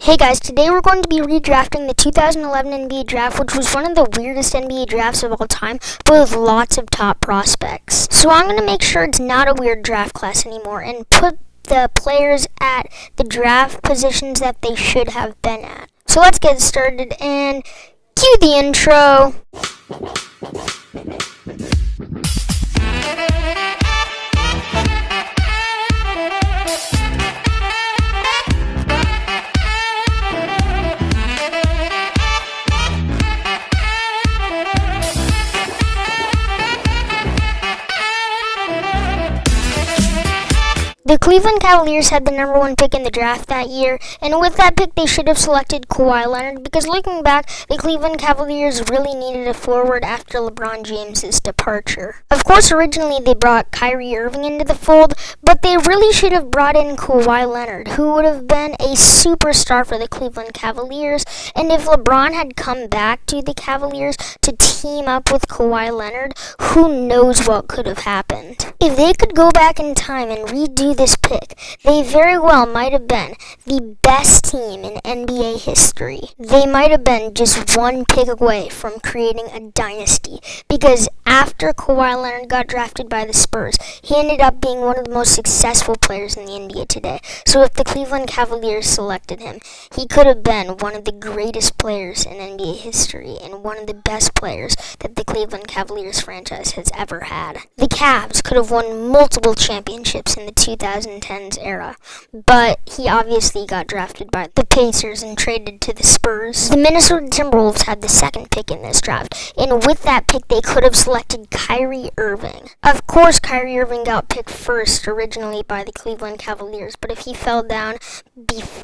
Hey guys, today we're going to be redrafting the 2011 NBA Draft, which was one of the weirdest NBA drafts of all time, but with lots of top prospects. So I'm going to make sure it's not a weird draft class anymore and put the players at the draft positions that they should have been at. So let's get started and cue the intro. The Cleveland Cavaliers had the number one pick in the draft that year, and with that pick they should have selected Kawhi Leonard because looking back, the Cleveland Cavaliers really needed a forward after LeBron James's departure. Of course, originally they brought Kyrie Irving into the fold, but they really should have brought in Kawhi Leonard, who would have been a superstar for the Cleveland Cavaliers, and if LeBron had come back to the Cavaliers to team up with Kawhi Leonard, who knows what could have happened. If they could go back in time and redo this pick, they very well might have been the best team in NBA history. They might have been just one pick away from creating a dynasty, because after Kawhi Leonard got drafted by the Spurs, he ended up being one of the most successful players in the NBA today. So if the Cleveland Cavaliers selected him, he could have been one of the greatest players in NBA history and one of the best players that the Cleveland Cavaliers franchise has ever had. The Cavs could have won multiple championships in the 2010s era, but he obviously got drafted by the Pacers and traded to the Spurs. The Minnesota Timberwolves had the second pick in this draft, and with that pick they could have selected Kyrie Irving. Of course, Kyrie Irving got picked first originally by the Cleveland Cavaliers, but if he fell down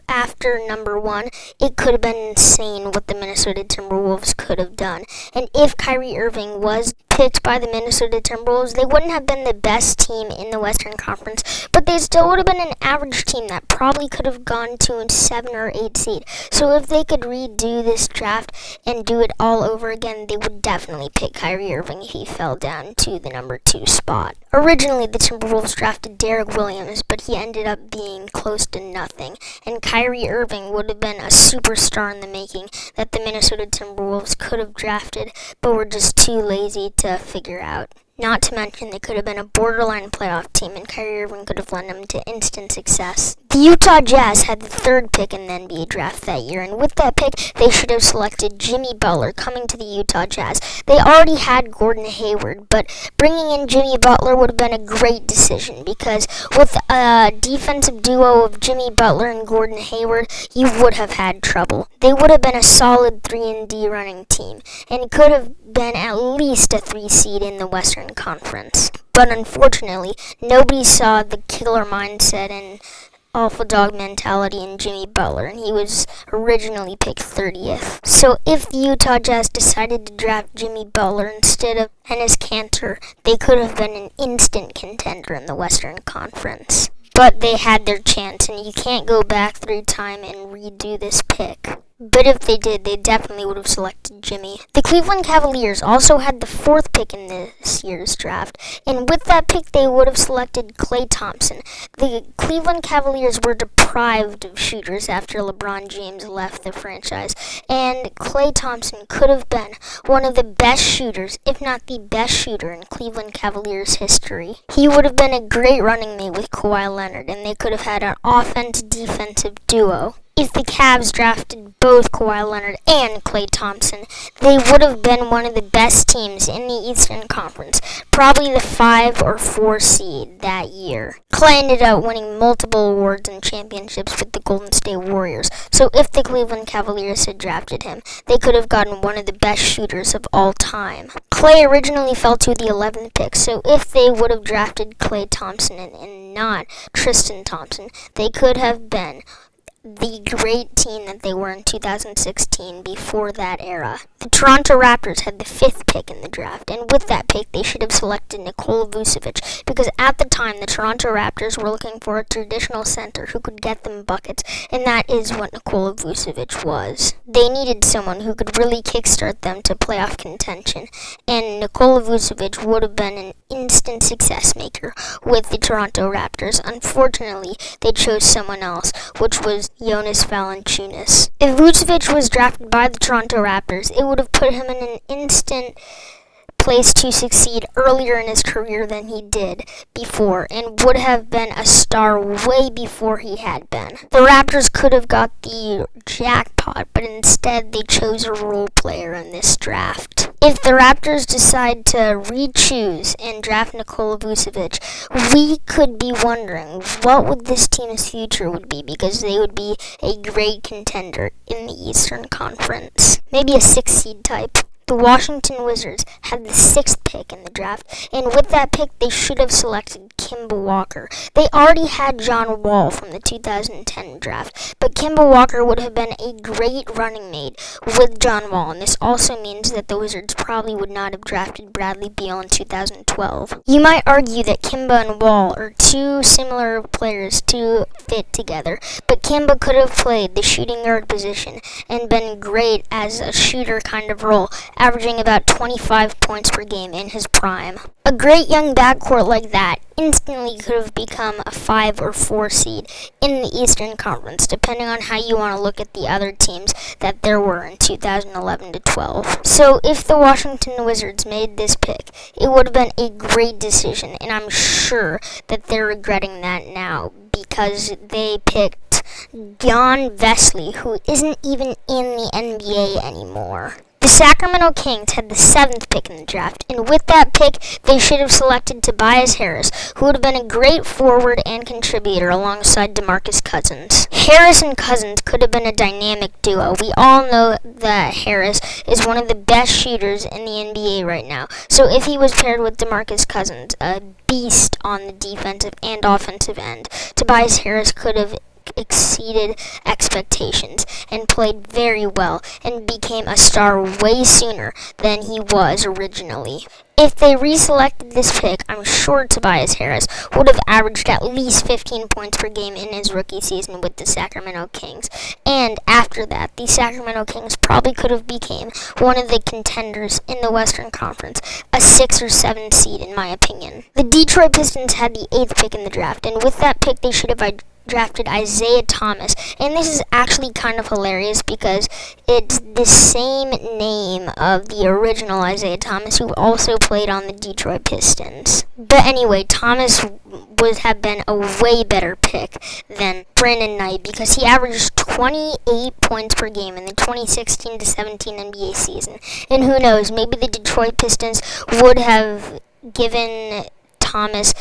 after number one, it could have been insane what the Minnesota Timberwolves could have done. And if Kyrie Irving was picked by the Minnesota Timberwolves, they wouldn't have been the best team in the Western Conference, but they still would have been an average team that probably could have gone to a 7 or 8 seed. So if they could redo this draft and do it all over again, they would definitely pick Kyrie Irving if he fell down to the number 2 spot. Originally, the Timberwolves drafted Derek Williams, but he ended up being close to nothing, and Kyrie Irving would have been a superstar in the making that the Minnesota Timberwolves could have drafted, but were just too lazy to figure out. Not to mention, they could have been a borderline playoff team, and Kyrie Irving could have led them to instant success. The Utah Jazz had the third pick in the NBA draft that year, and with that pick, they should have selected Jimmy Butler coming to the Utah Jazz. They already had Gordon Hayward, but bringing in Jimmy Butler would have been a great decision, because with a defensive duo of Jimmy Butler and Gordon Hayward, you would have had trouble. They would have been a solid 3-and-D running team, and could have been at least a 3 seed in the Western Conference. But unfortunately, nobody saw the killer mindset and alpha dog mentality in Jimmy Butler, and he was originally picked 30th. So if the Utah Jazz decided to draft Jimmy Butler instead of Enes Kanter, they could have been an instant contender in the Western Conference. But they had their chance, and you can't go back through time and redo this pick. But if they did, they definitely would have selected Jimmy. The Cleveland Cavaliers also had the 4th pick in this year's draft, and with that pick they would have selected Klay Thompson. The Cleveland Cavaliers were deprived of shooters after LeBron James left the franchise, and Klay Thompson could have been one of the best shooters, if not the best shooter in Cleveland Cavaliers history. He would have been a great running mate with Kawhi Leonard, and they could have had an offense-defensive duo. If the Cavs drafted both Kawhi Leonard and Klay Thompson, they would have been one of the best teams in the Eastern Conference, probably the 5 or 4 seed that year. Klay ended up winning multiple awards and championships with the Golden State Warriors, so if the Cleveland Cavaliers had drafted him, they could have gotten one of the best shooters of all time. Klay originally fell to the 11th pick, so if they would have drafted Klay Thompson and not Tristan Thompson, they could have been the great team that they were in 2016 before that era. The Toronto Raptors had the 5th pick in the draft, and with that pick they should have selected Nicole Vusivich, because at the time the Toronto Raptors were looking for a traditional center who could get them buckets, and that is what Nikola Vucevic was. They needed someone who could really kickstart them to playoff contention, and Nikola Vucevic would have been an instant success maker with the Toronto Raptors. Unfortunately, they chose someone else, which was Jonas Valanciunas. If Vucevic was drafted by the Toronto Raptors, it would have put him in an instant place to succeed earlier in his career than he did before, and would have been a star way before he had been. The Raptors could have got the jackpot, but instead they chose a role player in this draft. If the Raptors decide to re-choose and draft Nikola Vucevic, we could be wondering what would this team's future would be, because they would be a great contender in the Eastern Conference. Maybe a 6 seed type. The Washington Wizards had the 6th pick in the draft, and with that pick, they should have selected Kemba Walker. They already had John Wall from the 2010 draft, but Kemba Walker would have been a great running mate with John Wall, and this also means that the Wizards probably would not have drafted Bradley Beal in 2012. You might argue that Kemba and Wall are two similar players to fit together, but Kemba could have played the shooting guard position and been great as a shooter kind of role, averaging about 25 points per game in his prime. A great young backcourt like that instantly could have become a 5 or 4 seed in the Eastern Conference, depending on how you want to look at the other teams that there were in 2011 to 12. So if the Washington Wizards made this pick, it would have been a great decision, and I'm sure that they're regretting that now, because they picked Jon Vesley, who isn't even in the NBA anymore. The Sacramento Kings had the 7th pick in the draft, and with that pick, they should have selected Tobias Harris, who would have been a great forward and contributor alongside DeMarcus Cousins. Harris and Cousins could have been a dynamic duo. We all know that Harris is one of the best shooters in the NBA right now, so if he was paired with DeMarcus Cousins, a beast on the defensive and offensive end, Tobias Harris could have exceeded expectations and played very well and became a star way sooner than he was originally. If they reselected this pick, I'm sure Tobias Harris would have averaged at least 15 points per game in his rookie season with the Sacramento Kings. And after that, the Sacramento Kings probably could have became one of the contenders in the Western Conference, a 6 or 7 seed in my opinion. The Detroit Pistons had the 8th pick in the draft, and with that pick they should have drafted Isiah Thomas, and this is actually kind of hilarious because it's the same name of the original Isiah Thomas, who also played on the Detroit Pistons. But anyway, Thomas would have been a way better pick than Brandon Knight, because he averaged 28 points per game in the 2016-17 NBA season, and who knows, maybe the Detroit Pistons would have given Thomas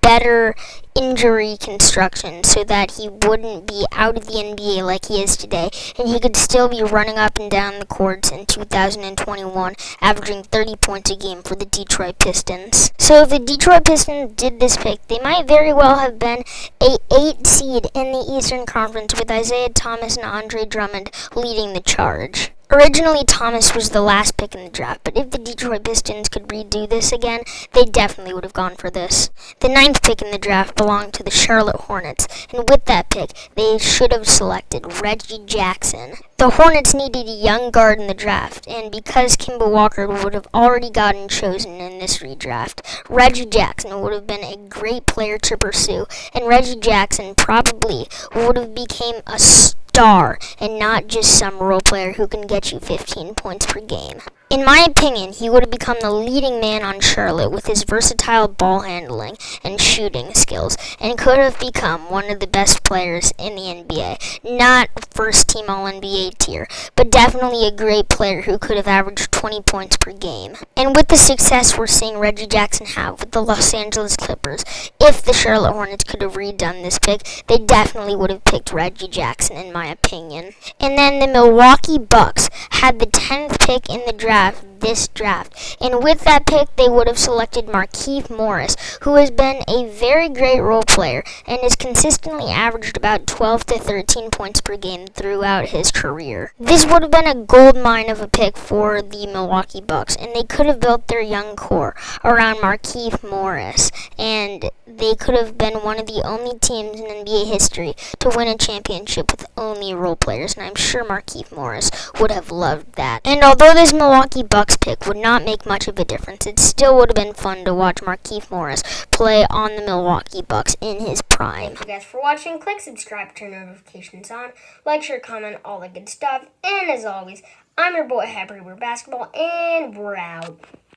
better injury construction so that he wouldn't be out of the NBA like he is today, and he could still be running up and down the courts in 2021, averaging 30 points a game for the Detroit Pistons. So if the Detroit Pistons did this pick, they might very well have been a 8 seed in the Eastern Conference with Isiah Thomas and Andre Drummond leading the charge. Originally, Thomas was the last pick in the draft, but if the Detroit Pistons could redo this again, they definitely would have gone for this. The 9th pick in the draft belonged to the Charlotte Hornets, and with that pick, they should have selected Reggie Jackson. The Hornets needed a young guard in the draft, and because Kemba Walker would have already gotten chosen in this redraft, Reggie Jackson would have been a great player to pursue, and Reggie Jackson probably would have became a star and not just some role player who can get you 15 points per game. In my opinion, he would have become the leading man on Charlotte with his versatile ball handling and shooting skills, and could have become one of the best players in the NBA. Not first team All-NBA tier, but definitely a great player who could have averaged 20 points per game. And with the success we're seeing Reggie Jackson have with the Los Angeles Clippers, if the Charlotte Hornets could have redone this pick, they definitely would have picked Reggie Jackson in my opinion. And then the Milwaukee Bucks had the 10th pick in the this draft, and with that pick they would have selected Markieff Morris, who has been a very great role player and has consistently averaged about 12 to 13 points per game throughout his career. This would have been a gold mine of a pick for the Milwaukee Bucks, and they could have built their young core around Markieff Morris, and they could have been one of the only teams in NBA history to win a championship with only role players, and I'm sure Markieff Morris would have loved that. And although this Milwaukee Bucks Bucks pick would not make much of a difference. It still would have been fun to watch Markieff Morris play on the Milwaukee Bucks in his prime. Thank you guys for watching. Click subscribe, turn notifications on, like, share, comment, all the good stuff. And as always, I'm your boy Happy Basketball, and we're out.